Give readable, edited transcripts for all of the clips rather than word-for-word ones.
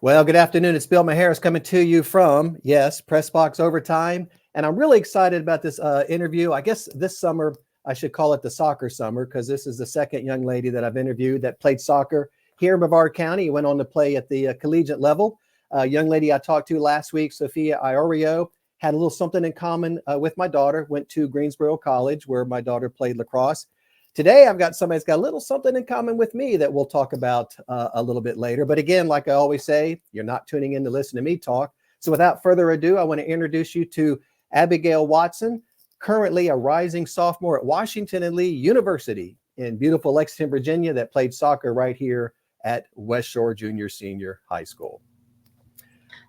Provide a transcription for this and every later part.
Well, good afternoon. It's Bill Maharis coming to you from, yes, Pressbox Overtime. And I'm really excited about this interview. I guess this summer, I should call it the soccer summer, because this is the second young lady that I've interviewed that played soccer here in Brevard County. Went on to play at the collegiate level. Young lady I talked to last week, Sophia Iorio, had a little something in common with my daughter, went to Greensboro College where my daughter played lacrosse. Today, I've got somebody that's got a little something in common with me that we'll talk about a little bit later. But again, like I always say, you're not tuning in to listen to me talk. So without further ado, I want to introduce you to Abigail Watson, currently a rising sophomore at Washington and Lee University in beautiful Lexington, Virginia, that played soccer right here at West Shore Junior Senior High School.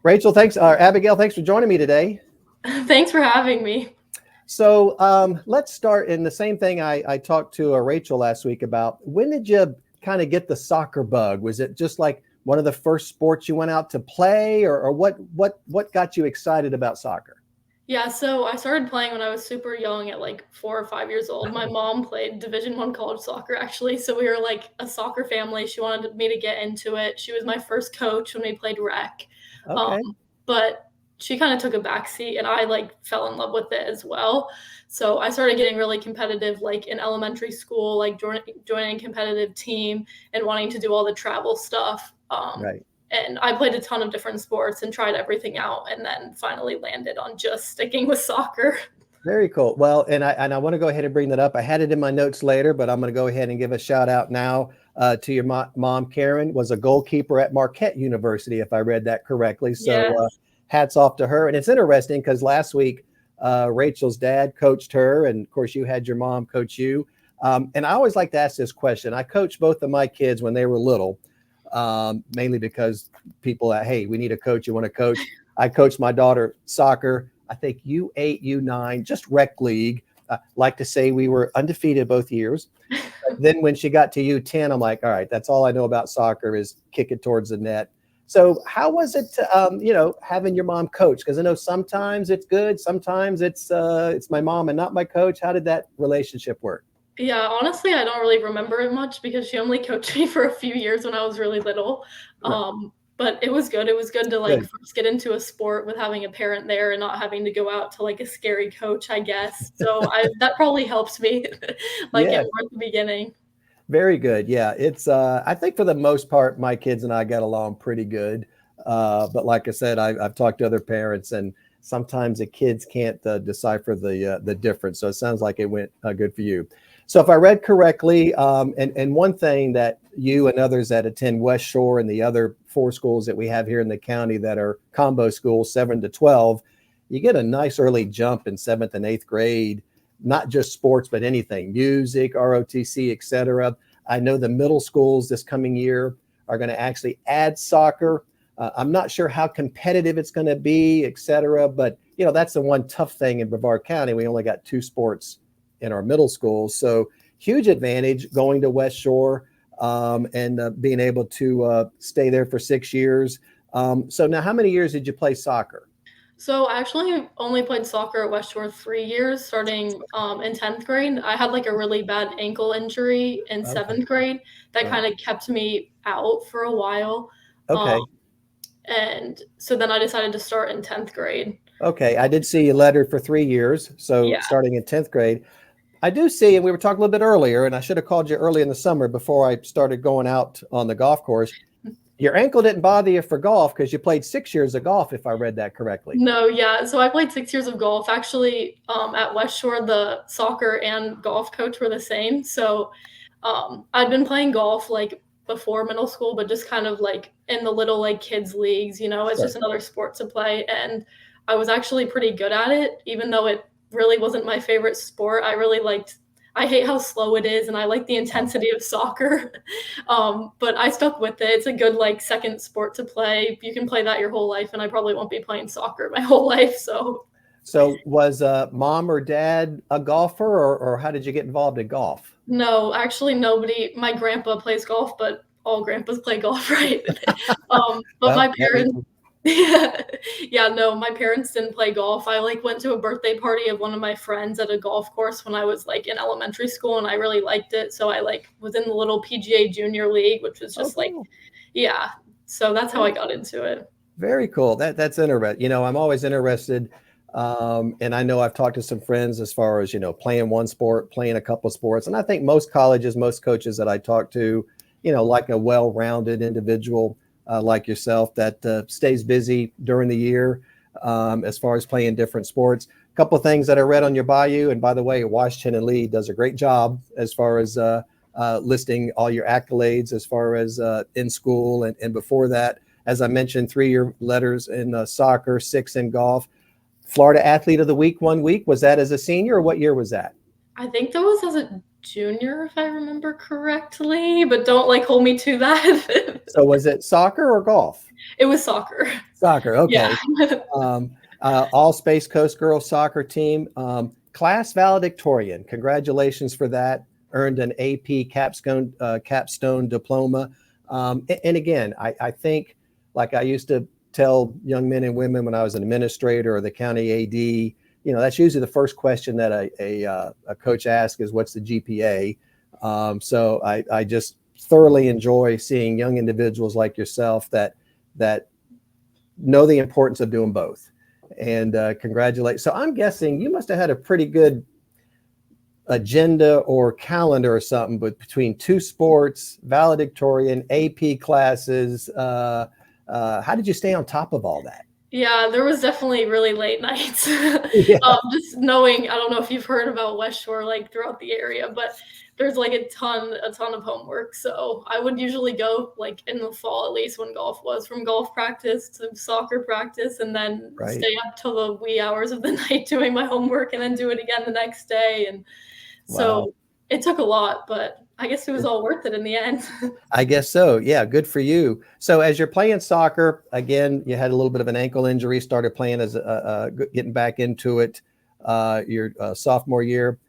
Rachel, thanks. Abigail, thanks for joining me today. Thanks for having me. So let's start in the same thing I talked to Rachel last week about. When did you kind of get the soccer bug? Was it just like one of the first sports you went out to play, or what got you excited about soccer? Yeah, so I started playing when I was super young at like 4 or 5 years old. My mom played Division I college soccer, actually. So we were like a soccer family. She wanted me to get into it. She was my first coach when we played rec. Okay. But she kind of took a backseat and I like fell in love with it as well. So I started getting really competitive, like in elementary school, like joining a competitive team and wanting to do all the travel stuff. Right. And I played a ton of different sports and tried everything out, and then finally landed on just sticking with soccer. Very cool. Well, and I want to go ahead and bring that up. I had it in my notes later, but I'm going to go ahead and give a shout out now to your mom. Karen was a goalkeeper at Marquette University, if I read that correctly. So Yes. hats off to her. And it's interesting because last week Rachel's dad coached her, and of course you had your mom coach you. And I always like to ask this question. I coached both of my kids when they were little, mainly because people, hey, we need a coach. You want to coach? I coached my daughter soccer. I think U8, U9, just rec league. Like to say we were undefeated both years. Then when she got to U10, I'm like, all right, that's all I know about soccer is kick it towards the net. So how was it, having your mom coach? Because I know sometimes it's good, sometimes it's my mom and not my coach. How did that relationship work? Yeah, honestly, I don't really remember it much because she only coached me for a few years when I was really little. Right. But it was good. It was good to like Good. first get into a sport with having a parent there and not having to go out to like a scary coach, I guess. So that probably helps me like Yeah. get more at the beginning. Very good. Yeah, it's I think for the most part, my kids and I got along pretty good. But like I said, I've talked to other parents, and sometimes the kids can't decipher the difference. So it sounds like it went good for you. So if I read correctly, and one thing that you and others that attend West Shore and the other 4 schools that we have here in the county that are combo schools, 7 to 12, you get a nice early jump in 7th and 8th grade. Not just sports, but anything, music, ROTC, et cetera. I know the middle schools this coming year are going to actually add soccer. I'm not sure how competitive it's going to be, et cetera. But, that's the one tough thing in Brevard County. We only got 2 sports in our middle schools. So huge advantage going to West Shore and being able to stay there for 6 years. So now how many years did you play soccer? So I actually only played soccer at West Shore 3 years, starting in 10th grade. I had like a really bad ankle injury in Okay. 7th grade that Right. kind of kept me out for a while. Um, Okay. and so then I decided to start in 10th grade. Okay. I did see you lettered for 3 years. So Yeah. starting in 10th grade. I do see, and we were talking a little bit earlier, and I should have called you early in the summer before I started going out on the golf course. Your ankle didn't bother you for golf because you played 6 years of golf, if I read that correctly. No, yeah. So I played 6 years of golf. Actually, at West Shore, the soccer and golf coach were the same. So I'd been playing golf like before middle school, but just kind of like in the little like kids leagues, it's Sure. just another sport to play. And I was actually pretty good at it, even though it really wasn't my favorite sport. I hate how slow it is and I like the intensity of soccer. But I stuck with it. It's a good like second sport to play. You can play that your whole life, and I probably won't be playing soccer my whole life. So was mom or dad a golfer, or how did you get involved in golf? No, actually nobody. My grandpa plays golf, but all grandpas play golf, right? But Well, my that parents, makes yeah, yeah, no, my parents didn't play golf. I like went to a birthday party of one of my friends at a golf course when I was like in elementary school, and I really liked it. So I like was in the little PGA Junior League, which was oh, just like, cool. yeah. So that's how I got into it. Very cool. That's interesting. You know, I'm always interested. And I know I've talked to some friends as far as, you know, playing one sport, playing a couple of sports. And I think most colleges, most coaches that I talk to, you know, like a well-rounded individual like yourself that stays busy during the year as far as playing different sports. A couple of things that I read on your bio. And by the way, Washington and Lee does a great job as far as listing all your accolades as far as in school and before that. As I mentioned, 3-year letters in soccer, 6 in golf. Florida Athlete of the Week 1 week. Was that as a senior or what year was that? I think that was as a junior, if I remember correctly, but don't like hold me to that. So was it soccer or golf? It was soccer. Soccer, okay. Yeah. All Space Coast girls soccer team. Class valedictorian. Congratulations for that. Earned an AP capstone diploma. And again, I think, like I used to tell young men and women when I was an administrator or the county AD, you know, that's usually the first question that a coach asks is, what's the GPA? So I just thoroughly enjoy seeing young individuals like yourself that know the importance of doing both. And congratulate. So I'm guessing you must have had a pretty good agenda or calendar or something, but between 2 sports, valedictorian, AP classes, how did you stay on top of all that? Yeah, there was definitely really late nights. Yeah. Just knowing, I don't know if you've heard about West Shore, like throughout the area, but there's like a ton of homework. So I would usually go like in the fall, at least when golf was, from golf practice to soccer practice, and then stay up till the wee hours of the night doing my homework and then do it again the next day. And so it took a lot, but I guess it was all worth it in the end. I guess so. Yeah, good for you. So as you're playing soccer, again, you had a little bit of an ankle injury, started playing as getting back into it your sophomore year.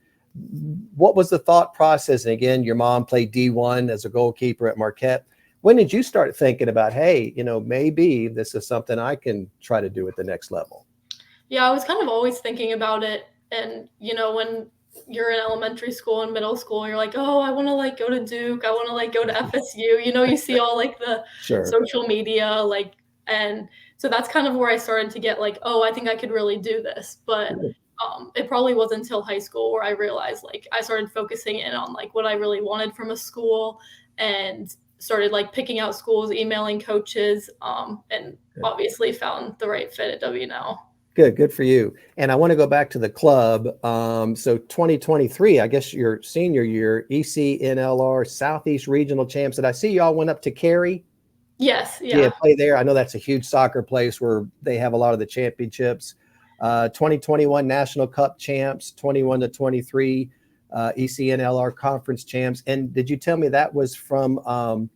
What was the thought process? And again, your mom played D1 as a goalkeeper at Marquette. When did you start thinking about, hey, you know, maybe this is something I can try to do at the next level? Yeah, I was kind of always thinking about it. And, you know, when you're in elementary school and middle school, you're like, oh, I want to like go to Duke. I want to like go to FSU. You know, you see all like the social media, like, and so that's kind of where I started to get like, oh, I think I could really do this. But it probably wasn't until high school where I realized like I started focusing in on like what I really wanted from a school and started like picking out schools, emailing coaches, and obviously found the right fit at W&L. Good for you. And I want to go back to the club. So 2023, I guess your senior year, ECNLR Southeast Regional Champs. Did I see y'all went up to Cary? Yes. Yeah, play there. I know that's a huge soccer place where they have a lot of the championships. 2021 National Cup champs, 21 to 23 ECNLR Conference champs. And did you tell me that was from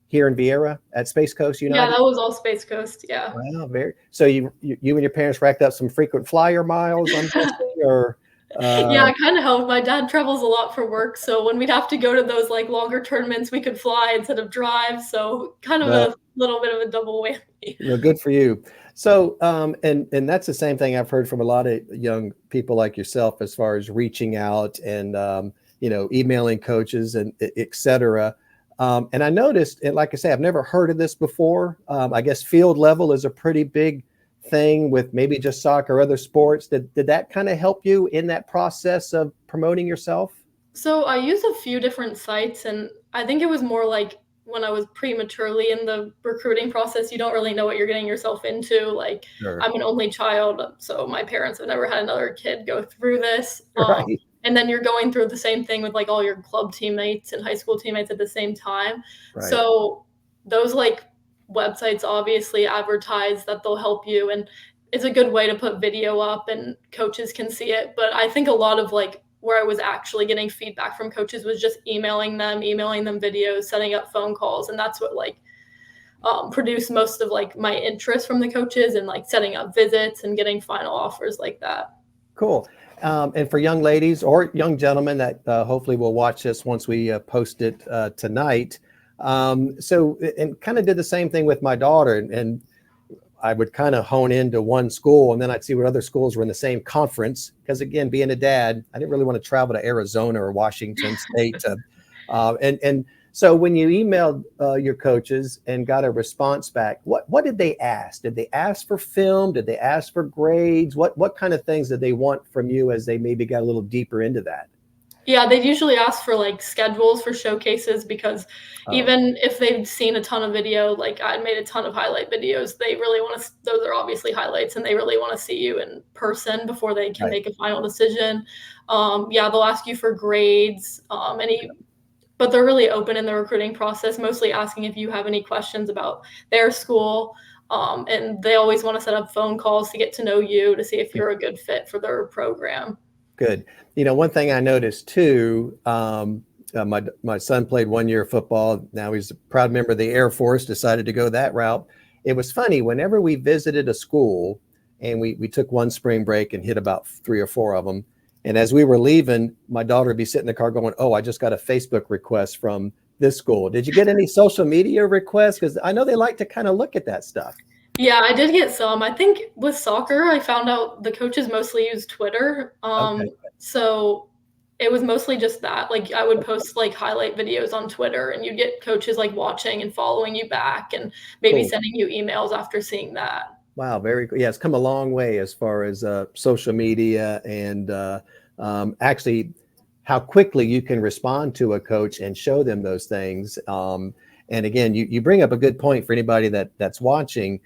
here in Vieira at Space Coast United? Yeah, that was all Space Coast. Yeah. Wow, so you and your parents racked up some frequent flyer miles, I'm guessing, or yeah, I kind of helped. My dad travels a lot for work, so when we'd have to go to those like longer tournaments, we could fly instead of drive. So kind of a little bit of a double whammy. You know, good for you. So and that's the same thing I've heard from a lot of young people like yourself as far as reaching out and you know, emailing coaches and et cetera. And I noticed, and like I say, I've never heard of this before. I guess field level is a pretty big thing with maybe just soccer or other sports. Did that kind of help you in that process of promoting yourself? So I used a few different sites, and I think it was more like when I was prematurely in the recruiting process, you don't really know what you're getting yourself into. Like, I'm an only child, so my parents have never had another kid go through this. Right. And then you're going through the same thing with like all your club teammates and high school teammates at the same time. Right. So those like websites obviously advertise that they'll help you, and it's a good way to put video up and coaches can see it. But I think a lot of like where I was actually getting feedback from coaches was just emailing them videos, setting up phone calls. And that's what like produced most of like my interest from the coaches and like setting up visits and getting final offers like that. Cool. And for young ladies or young gentlemen that hopefully will watch this once we post it tonight. So, and kind of did the same thing with my daughter, and I would kind of hone into one school and then I'd see what other schools were in the same conference. Because again, being a dad, I didn't really want to travel to Arizona or Washington State. And So when you emailed your coaches and got a response back, what did they ask? Did they ask for film? Did they ask for grades? What kind of things did they want from you as they maybe got a little deeper into that? Yeah, they'd usually ask for like schedules for showcases because Oh, even if they've seen a ton of video, like I made a ton of highlight videos, they really want to, those are obviously highlights and they really want to see you in person before they can right. make a final decision. Yeah, they'll ask you for grades, but they're really open in the recruiting process, mostly asking if you have any questions about their school. And they always want to set up phone calls to get to know you to see if you're a good fit for their program. Good. One thing I noticed too, my son played 1 year of football. Now he's a proud member of the Air Force, decided to go that route. It was funny, whenever we visited a school and we took one spring break and hit about 3 or 4 of them. And as we were leaving, my daughter would be sitting in the car going, "Oh, I just got a Facebook request from this school. Did you get any social media requests?" Because I know they like to kind of look at that stuff. Yeah, I did get some. I think with soccer, I found out the coaches mostly use Twitter. Okay. So it was mostly just that. Like I would post like highlight videos on Twitter and you'd get coaches like watching and following you back and maybe Cool. sending you emails after seeing that. Wow, very cool. Yeah, it's come a long way as far as social media and actually how quickly you can respond to a coach and show them those things. And again, you bring up a good point for anybody that's watching.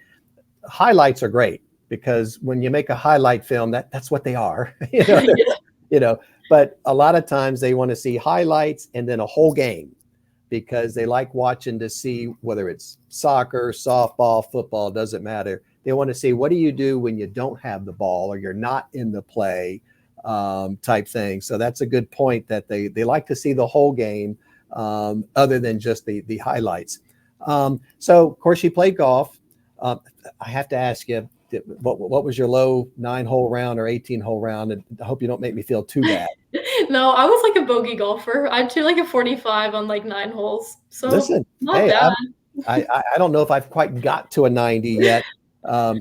Highlights are great because when you make a highlight film, that's what they are. Yeah. But a lot of times they want to see highlights and then a whole game because they like watching to see whether it's soccer, softball, football, doesn't matter. They want to see what do you do when you don't have the ball or you're not in the play type thing. So that's a good point that they like to see the whole game other than just the highlights. So of course you played golf. I have to ask you, what was your low 9-hole round or 18-hole round? And I hope you don't make me feel too bad. No, I was like a bogey golfer. I'd shoot like a 45 on like 9 holes. So Listen, not hey, bad. I don't know if I've quite got to a 90 yet.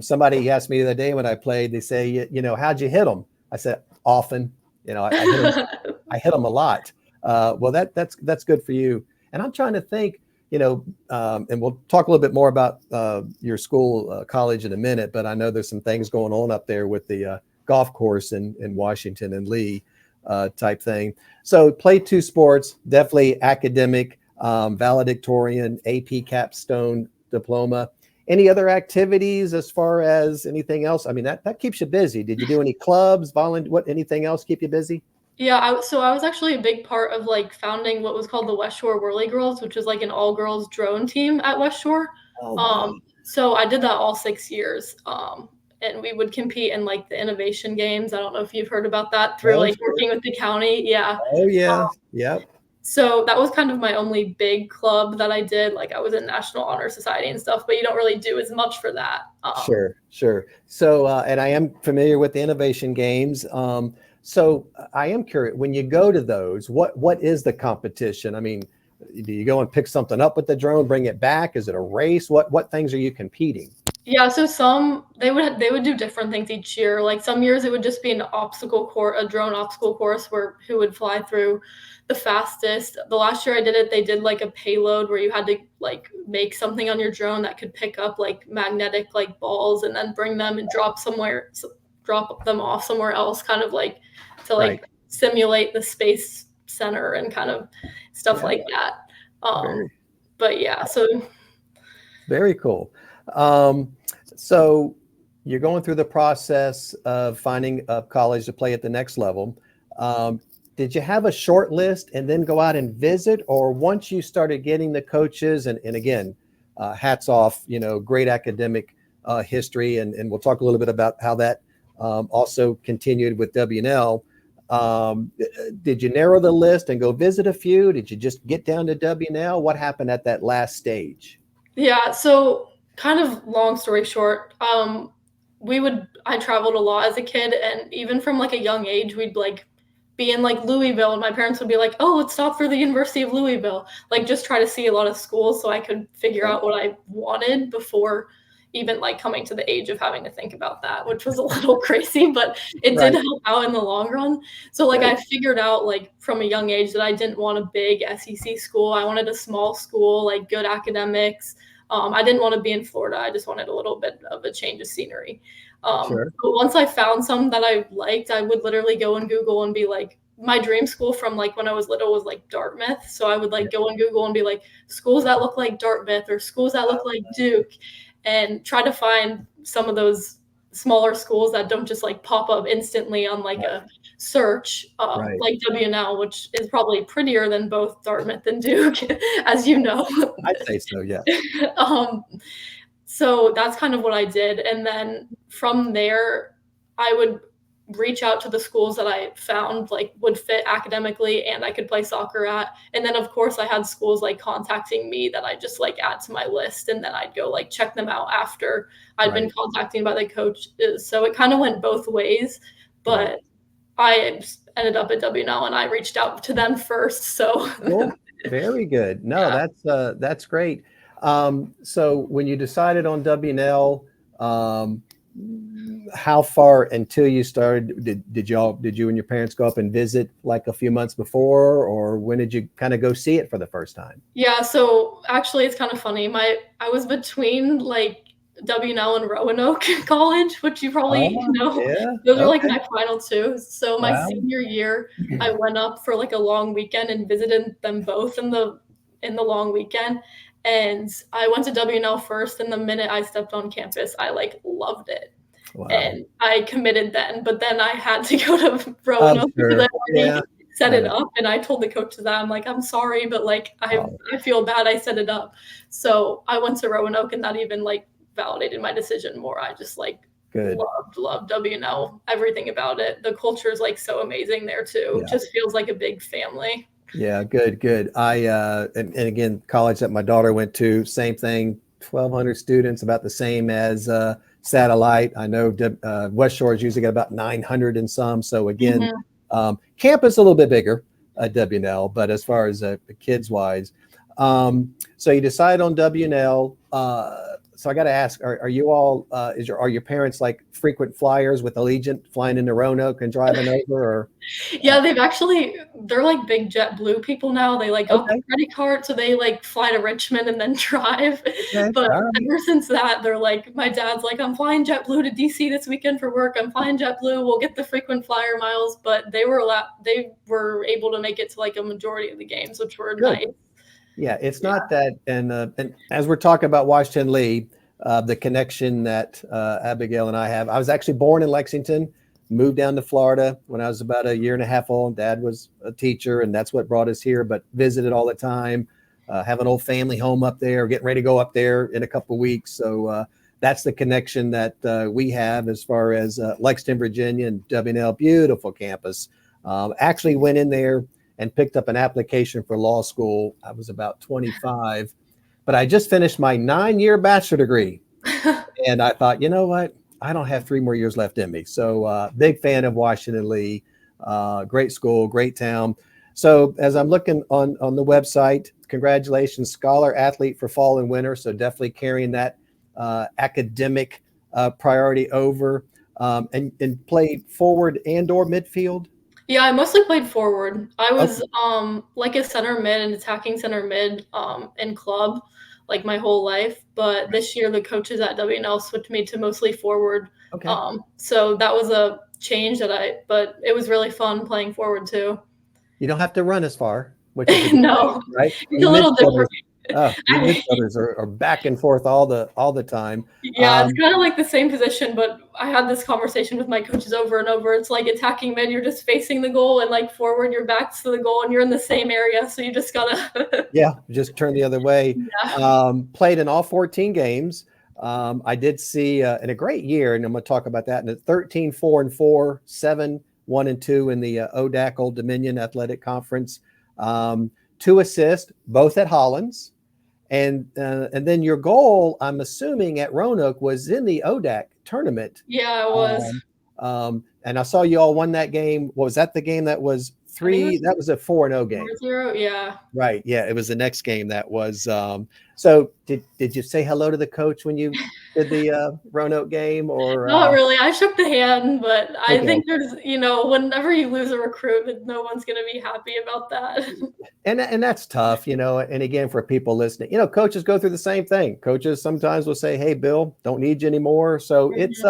Somebody asked me the other day when I played, they say, how'd you hit them? I said, often. I hit them a lot. Well, that's good for you. And I'm trying to think, and we'll talk a little bit more about your school, college in a minute, but I know there's some things going on up there with the golf course in Washington and Lee type thing. So play 2 sports, definitely academic, valedictorian, AP capstone diploma. Any other activities as far as anything else? I mean, that keeps you busy. Did you do any clubs, anything else keep you busy? Yeah, so I was actually a big part of like founding what was called the West Shore Whirly Girls, which was like an all-girls drone team at West Shore. Oh, wow. So I did that all 6 years. And we would compete in like the innovation games. I don't know if you've heard about that through Oh, like sure. working with the county. Yeah. Oh, yeah. Yep. So that was kind of my only big club that I did. Like I was in National Honor Society and stuff, but you don't really do as much for that. Sure. So, and I am familiar with the innovation games. So I am curious, when you go to those, what is the competition? I mean, do you go and pick something up with the drone, bring it back? Is it a race? What things are you competing? Yeah, so some they would do different things each year. Like some years it would just be an obstacle course, a drone obstacle course where who would fly through the fastest. The last year I did it, they did like a payload where you had to like make something on your drone that could pick up like magnetic like balls and then bring them and drop them off somewhere else, kind of like to like Right. simulate the space center and kind of stuff like that. Very, But yeah, so very cool. So you're going through the process of finding a college to play at the next level. Did you have a short list and then go out and visit, or once you started getting the coaches and again, hats off, great academic history, and we'll talk a little bit about how that also continued with W&L. Did you narrow the list and go visit a few? Did you just get down to W&L? What happened at that last stage? yeah, so kind of long story short, I traveled a lot as a kid, and even from like a young age, we'd like be in like Louisville, and my parents would be like, "Oh, let's stop for the University of Louisville." Like just try to see a lot of schools so I could figure out what I wanted before, even like coming to the age of having to think about that, which was a little crazy, but it did help out in the long run. So like I figured out like from a young age that I didn't want a big SEC school. I wanted a small school, like good academics. I didn't want to be in Florida. I just wanted a little bit of a change of scenery. But once I found some that I liked, I would literally go and Google and be like, my dream school from like when I was little was like Dartmouth. So I would like go on Google and be like schools that look like Dartmouth or schools that look like Duke, and try to find some of those smaller schools that don't just like pop up instantly on like a search, like W&L, which is probably prettier than both Dartmouth and Duke, as you know. I'd say so, yeah. So that's kind of what I did. And then from there, I would reach out to the schools that I found like would fit academically and I could play soccer at. And then of course I had schools like contacting me that I just like add to my list, and then I'd go like check them out after I'd been contacted by the coaches. So it kind of went both ways, but I ended up at W&L and I reached out to them first. So cool. Very good. No, that's great. So when you decided on W&L, how far until you started, did you and your parents go up and visit like a few months before, or when did you kind of go see it for the first time? Yeah, so actually it's kind of funny. I was between like W&L and Roanoke College, which you probably know. Yeah. Those are like my final two. So my senior year, I went up for like a long weekend and visited them both in the long weekend. And I went to W&L first, and the minute I stepped on campus, I like loved it. Wow. And I committed then, but then I had to go to Roanoke because I already set it up. And I told the coach that I'm like, I'm sorry, but like I feel bad I set it up. So I went to Roanoke, and that even like validated my decision more. I just like loved W&L, everything about it. The culture is like so amazing there too. It just feels like a big family. Yeah, good. And again, college that my daughter went to, same thing, 1,200 students, about the same as Satellite. I know West Shore is usually got about 900 and some. So again, campus a little bit bigger at W&L, but as far as kids wise, so you decide on W&L. So I got to ask, are you all, are your parents like frequent flyers with Allegiant flying into Roanoke and driving over? Or yeah, they're like big JetBlue people now. They like got the credit card, so they like fly to Richmond and then drive. But ever since that, they're like, my dad's like, I'm flying JetBlue to DC this weekend for work. I'm flying JetBlue. We'll get the frequent flyer miles. But they were able to make it to like a majority of the games, which were nice. Yeah, it's not that, and as we're talking about Washington Lee, the connection that Abigail and I have. I was actually born in Lexington, moved down to Florida when I was about a year and a half old. Dad was a teacher, and that's what brought us here, but visited all the time, have an old family home up there, getting ready to go up there in a couple of weeks. So that's the connection that we have as far as Lexington, Virginia, and W&L, beautiful campus. Actually went in there and picked up an application for law school. I was about 25, but I just finished my 9-year bachelor degree. And I thought, you know what? I don't have 3 more years left in me. So big fan of Washington Lee, great school, great town. So as I'm looking on the website, congratulations, scholar athlete for fall and winter. So definitely carrying that academic priority over, and play forward and or midfield. Yeah, I mostly played forward. I was like a center mid and attacking center mid in club like my whole life. But this year the coaches at W&L switched me to mostly forward. So that was a change but it was really fun playing forward too. You don't have to run as far, which is no, right? It's a little different. Midfielders are back and forth all the time. Yeah, it's kind of like the same position, but I had this conversation with my coaches over and over. It's like attacking mid, you're just facing the goal, and like forward, your back's to the goal, and you're in the same area, so you just gotta just turn the other way. Played in all 14 games. I did see in a great year, and I'm going to talk about that in 13 4-4, 7 1-2 in the ODAC Old Dominion Athletic Conference. 2 assists, both at Hollins. And then your goal, I'm assuming, at Roanoke was in the ODAC tournament. Yeah, it was. And I saw you all won that game. Was that the game that was I think it was That was a 4-0 game. 4-0. Yeah. Right. Yeah. It was the next game that was, so did you say hello to the coach when you did the Roanoke game or Not really. I shook the hand, but I okay. think there's, whenever you lose a recruit, no one's going to be happy about that. And that's tough, and again, for people listening, coaches go through the same thing. Coaches sometimes will say, "Hey, Bill, don't need you anymore." So it's,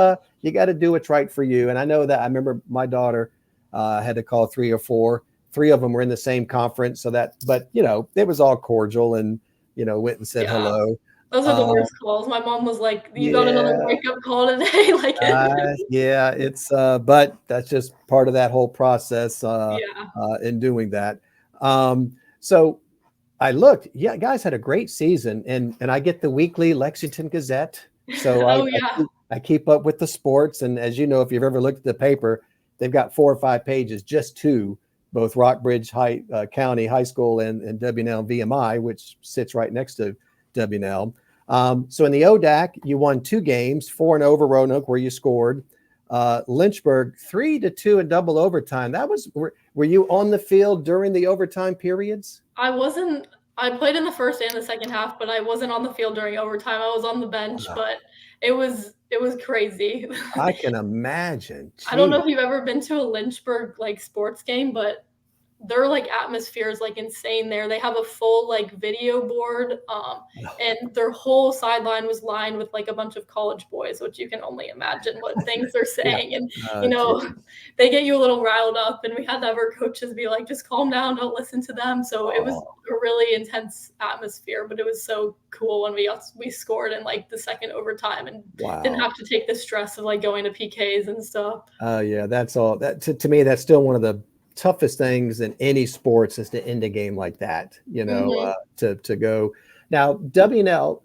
you got to do what's right for you. And I know that I remember my daughter had to call 3 or 4. 3 of them were in the same conference. But it was all cordial and, went and said Yeah. hello. Those are the worst calls. My mom was like, "You got another Yeah. breakup call today?" Like, Yeah, it's but that's just part of that whole process yeah. in doing that. So I looked, yeah, guys had a great season, and I get the weekly Lexington Gazette, so Oh, yeah. I keep up with the sports, and as you know, if you've ever looked at the paper, they've got 4 or 5 pages just to both Rockbridge County High School and W&L and VMI, which sits right next to W&L. So in the ODAC, you won 2 games, 4 and over Roanoke, where you scored. Lynchburg 3-2 in double overtime. Were you on the field during the overtime periods? I wasn't. I played in the first and the second half, but I wasn't on the field during overtime. I was on the bench, but it was crazy. I can imagine. I don't know Gee. if you've ever been to a Lynchburg sports game, but their atmosphere is insane there. They have a full video board, and their whole sideline was lined with a bunch of college boys, which you can only imagine what things they're saying. Yeah. And they get you a little riled up, and we had to have our coaches be like, just calm down, don't listen to them. So it was a really intense atmosphere, but it was so cool when we scored in the second overtime and didn't have to take the stress of going to PKs and stuff. Yeah, that's all. That to me, that's still one of the toughest things in any sports is to end a game like that, to go. Now, W&L,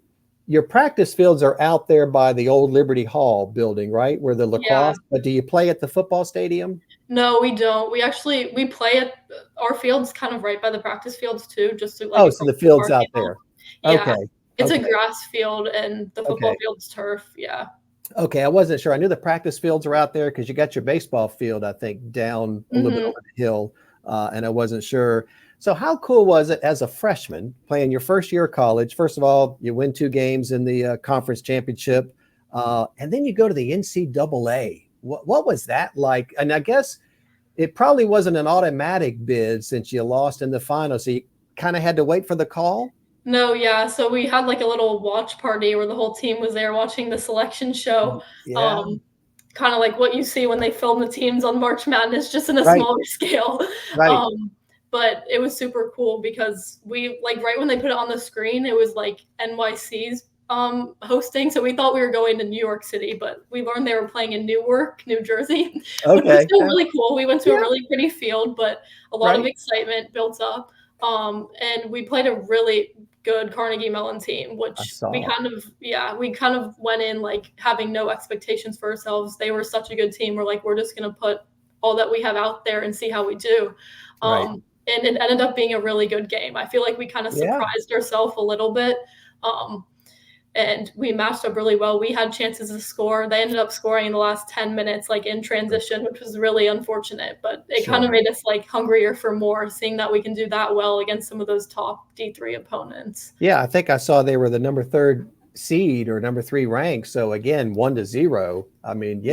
your practice fields are out there by the old Liberty Hall building, right? Where the lacrosse, but do you play at the football stadium? No, we don't. We play at our field's kind of right by the practice fields too, just to So the field's out there. Yeah. Okay. It's a grass field and the football field's turf. Yeah. Okay, I wasn't sure. I knew the practice fields are out there because you got your baseball field, I think, down a little bit over the hill, and I wasn't sure. So how cool was it as a freshman playing your first year of college? First of all, you win 2 games in the conference championship, and then you go to the NCAA. What was that like? And I guess it probably wasn't an automatic bid since you lost in the final, so you kind of had to wait for the call? No, yeah. So we had a little watch party where the whole team was there watching the selection show. Yeah. Kind of like what you see when they film the teams on March Madness, just in a Right. smaller scale. Right. But it was super cool because we right when they put it on the screen, it was NYC's hosting. So we thought we were going to New York City, but we learned they were playing in Newark, New Jersey, which was still really cool. We went to a really pretty field, but a lot of excitement built up. And we played a really good Carnegie Mellon team, which we kind of went in having no expectations for ourselves. They were such a good team. We're just going to put all that we have out there and see how we do. And it ended up being a really good game. I feel like we kind of surprised ourselves a little bit. And we matched up really well. We had chances to score. They ended up scoring in the last 10 minutes, in transition, which was really unfortunate. But it kind of made us hungrier for more, seeing that we can do that well against some of those top D3 opponents. Yeah, I think I saw they were the number 3 seed or number 3 rank. So again, 1-0. I mean,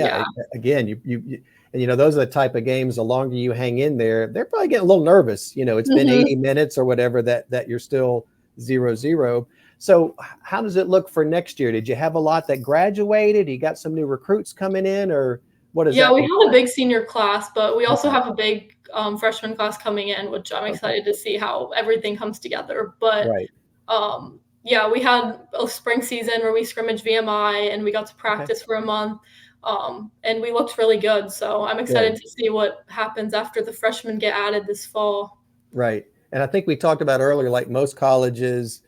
again, you and those are the type of games. The longer you hang in there, they're probably getting a little nervous. It's been 80 minutes or whatever that you're still 0-0. So how does it look for next year? Did you have a lot that graduated? You got some new recruits coming in, or what is that? Yeah, we have a big senior class, but we also have a big freshman class coming in, which I'm excited to see how everything comes together. But yeah, we had a spring season where we scrimmaged VMI and we got to practice for a month. And we looked really good. So I'm excited to see what happens after the freshmen get added this fall. Right. And I think we talked about earlier, like most colleges,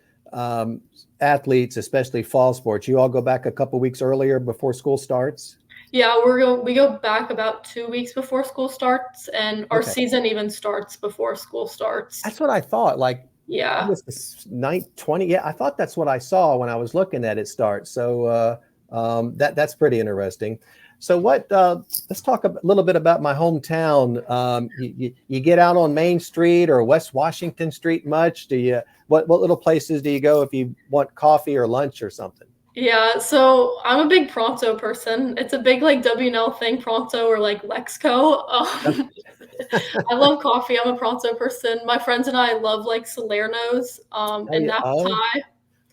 athletes, especially fall sports, you all go back a couple weeks earlier before school starts? Yeah, we go back about 2 weeks before school starts, and our season even starts before school starts. That's what I thought. August the 9th, 20. Yeah, I thought that's what I saw when I was looking at it start. So that's pretty interesting. So what? Let's talk a little bit about my hometown. You get out on Main Street or West Washington Street much? Do you? What little places do you go if you want coffee or lunch or something? Yeah, so I'm a big Pronto person. It's a big like W&L thing, Pronto or like Lexco. I love coffee. I'm a Pronto person. My friends and I love like Salerno's Oh and yeah. Napa Oh, Thai.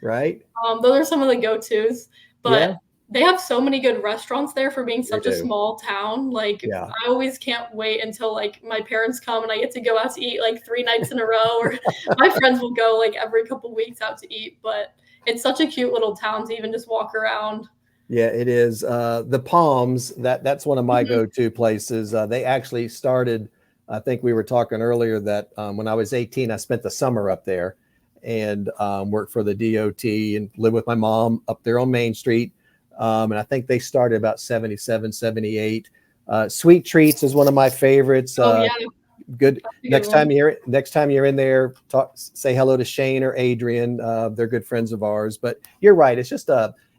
right. Those are some of the go-tos, Yeah, but they have so many good restaurants there for being they such a do. small town. Like, Yeah. I always can't wait until like my parents come and I get to go out to eat like 3 nights in a row, or my friends will go like every couple weeks out to eat. But it's such a cute little town to even just walk around. Yeah, it is. The Palms, that's one of my Mhm. go-to places. They actually started, I think we were talking earlier that when I was 18, I spent the summer up there and worked for the DOT and lived with my mom up there on Main Street. And I think they started about 77, 78. Sweet Treats is one of my favorites. Oh yeah, Good. that's a good one. Next time you're in there, say hello to Shane or Adrian. They're good friends of ours. But you're right. It's just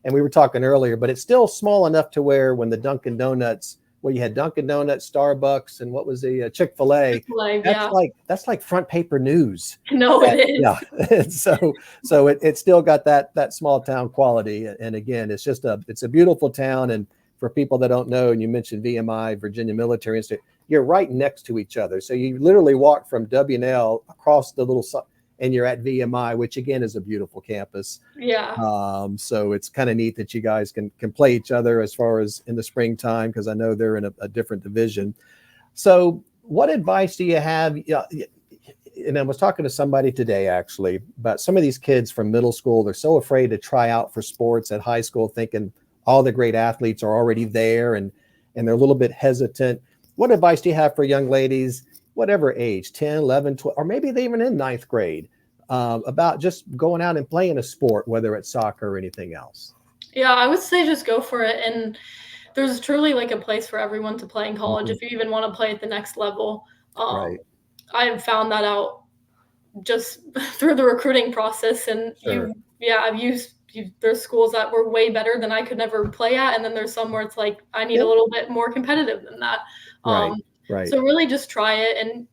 and we were talking earlier, but it's still small enough to where when the Dunkin' Donuts, well, you had Dunkin' Donuts, Starbucks, and what was the Chick-fil-A? Chick-fil-A, yeah. That's like front paper news. No, it Yeah. is. So it still got that small town quality. And again, it's a beautiful town. And for people that don't know, and you mentioned VMI, Virginia Military Institute, you're right next to each other. So you literally walk from W&L across the and you're at VMI, which again is a beautiful campus. Yeah. So it's kind of neat that you guys can play each other as far as in the springtime, because I know they're in a different division. So what advice do you have? Yeah, and I was talking to somebody today actually about some of these kids from middle school. They're so afraid to try out for sports at high school, thinking all the great athletes are already there, and they're a little bit hesitant. What advice do you have for young ladies, whatever age, 10, 11, 12, or maybe they even in ninth grade, about just going out and playing a sport, whether it's soccer or anything else? Yeah, I would say just go for it. And there's truly like a place for everyone to play in college Mhm. if you even want to play at the next level. Right. I have found that out just through the recruiting process. And Sure. there's schools that were way better than I could never play at. And then there's some where it's like, I need a Yep. little bit more competitive than that. Right. Um, Right. so really just try it. And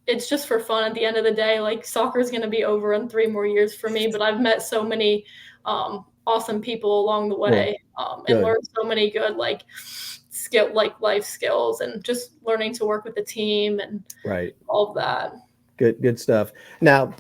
it's just for fun at the end of the day. Like, soccer is going to be over in 3 more years for me, but I've met so many awesome people along the Cool. way, and Good. learned so many good like life skills, and just learning to work with the team and Right. all of that. Good stuff. Now,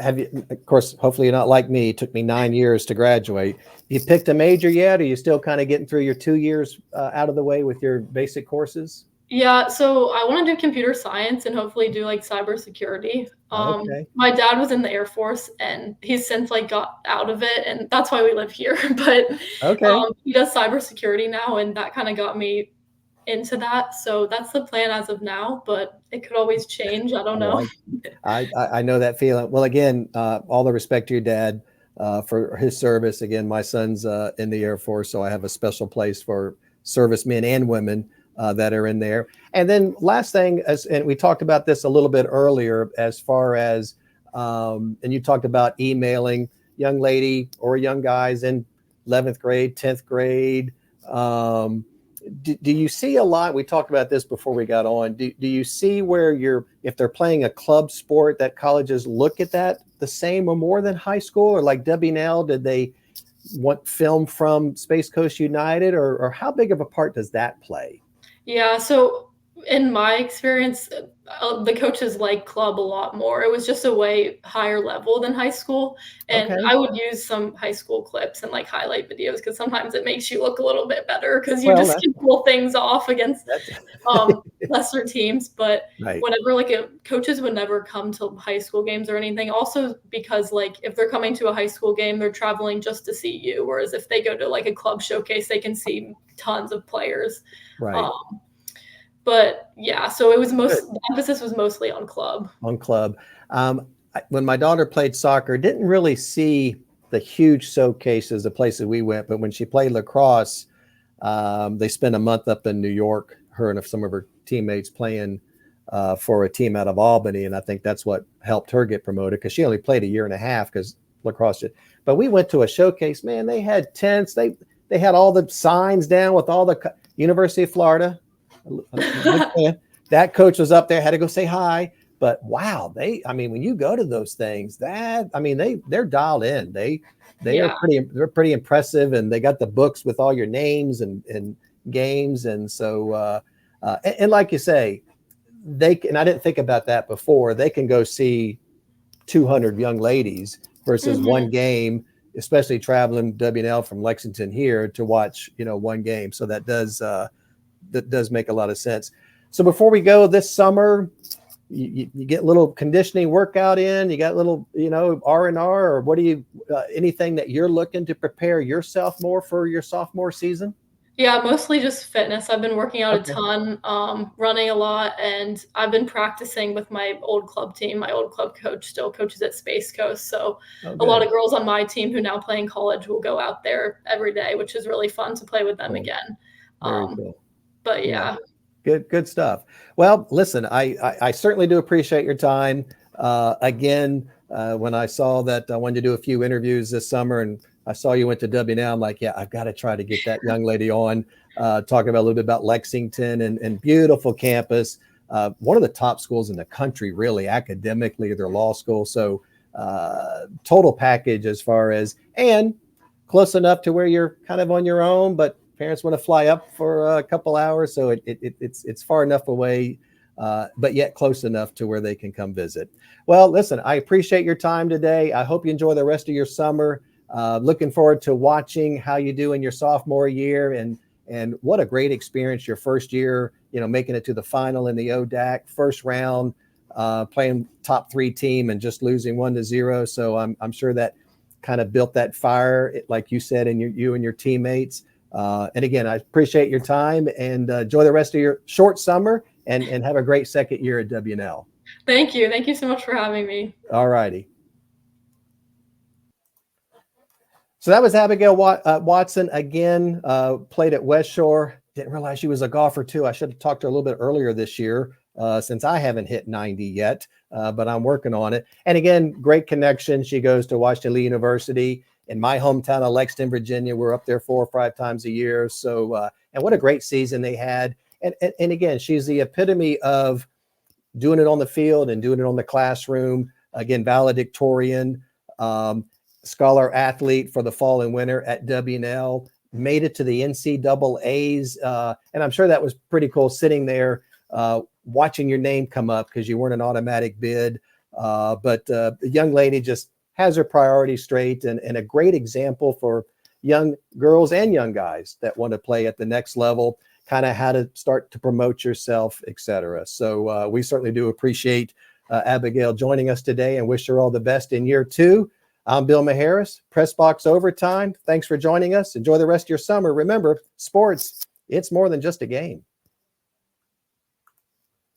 have you, of course, hopefully you're not like me. It took me 9 years to graduate. You picked a major yet? Or are you still kind of getting through your 2 years out of the way with your basic courses? Yeah, so I want to do computer science and hopefully do like cybersecurity. Okay. My dad was in the Air Force and he's since like got out of it, and that's why we live here. But Okay. he does cybersecurity now, and that kind of got me into that. So that's the plan as of now, but it could always change. I don't Oh, know. I know that feeling. Well, again, all the respect to your dad for his service. Again, my son's in the Air Force, so I have a special place for servicemen and women that are in there. And then last thing, and we talked about this a little bit earlier, as far as, and you talked about emailing young lady or young guys in 11th grade, 10th grade. Do you see a lot? We talked about this before we got on. Do you see where if they're playing a club sport, that colleges look at that the same or more than high school? Or like W&L, did they want film from Space Coast United, or how big of a part does that play? Yeah, so in my experience, the coaches like club a lot more. It was just a way higher level than high school, and Okay. I would use some high school clips and like highlight videos because sometimes it makes you look a little bit better because you Well, just can pull things off against that's lesser teams. But right. whenever coaches would never come to high school games or anything. Also because like if they're coming to a high school game, they're traveling just to see you. Whereas if they go to like a club showcase, they can see tons of players. Right. Um, but yeah, so it was Good. the emphasis was mostly on club. On club. When my daughter played soccer, didn't really see the huge showcases, the places we went, but when she played lacrosse, they spent a month up in New York, her and some of her teammates playing for a team out of Albany. And I think that's what helped her get promoted, because she only played a year and a half because lacrosse did. But we went to a showcase, man, they had tents. they had all the signs down with all the University of Florida. That coach was up there, had to go say hi. But wow, I mean, when you go to those things, they're dialed in. They're pretty impressive, and they got the books with all your names and games. And so, and like you say, I didn't think about that before. They can go see 200 young ladies versus one game, especially traveling W&L from Lexington here to watch, one game. So that does make a lot of sense. So before we go this summer, you get a little conditioning workout in, you got a little, R&R, or what do you, anything that you're looking to prepare yourself more for your sophomore season? Yeah, mostly just fitness. I've been working out a ton, running a lot, and I've been practicing with my old club team. My old club coach still coaches at Space Coast. So a lot of girls on my team who now play in college will go out there every day, which is really fun to play with them again. Very cool. But yeah. Good stuff. Well, listen, I certainly do appreciate your time. Again, when I saw that I wanted to do a few interviews this summer, and I saw you went to W&L, I'm like, yeah, I've got to try to get that young lady on, talking about a little bit about Lexington and beautiful campus. One of the top schools in the country, really, academically, their law school. So total package as far as, and close enough to where you're kind of on your own, but parents want to fly up for a couple hours. So it's far enough away, but yet close enough to where they can come visit. Well, listen, I appreciate your time today. I hope you enjoy the rest of your summer. Looking forward to watching how you do in your sophomore year, and what a great experience your first year, making it to the final in the ODAC first round, playing top 3 team and just losing 1-0. So I'm sure that kind of built that fire, like you said, in you and your teammates. And again, I appreciate your time, and enjoy the rest of your short summer, and have a great second year at W&L. Thank you. Thank you so much for having me. All righty. So that was Abigail Watson again, played at West Shore. Didn't realize she was a golfer too. I should have talked to her a little bit earlier this year, since I haven't hit 90 yet, but I'm working on it. And again, great connection. She goes to Washington Lee University in my hometown of Lexington, Virginia. We're up there 4 or 5 times a year. So, and what a great season they had. And again, she's the epitome of doing it on the field and doing it on the classroom. Again, valedictorian, scholar athlete for the fall and winter at W&L, made it to the NCAAs. And I'm sure that was pretty cool, sitting there, watching your name come up, because you weren't an automatic bid. But the young lady just has her priorities straight, and a great example for young girls and young guys that want to play at the next level, kind of how to start to promote yourself, etc. So we certainly do appreciate Abigail joining us today, and wish her all the best in year 2. I'm Bill Maharis, Press Box Overtime. Thanks for joining us. Enjoy the rest of your summer. Remember, sports, it's more than just a game.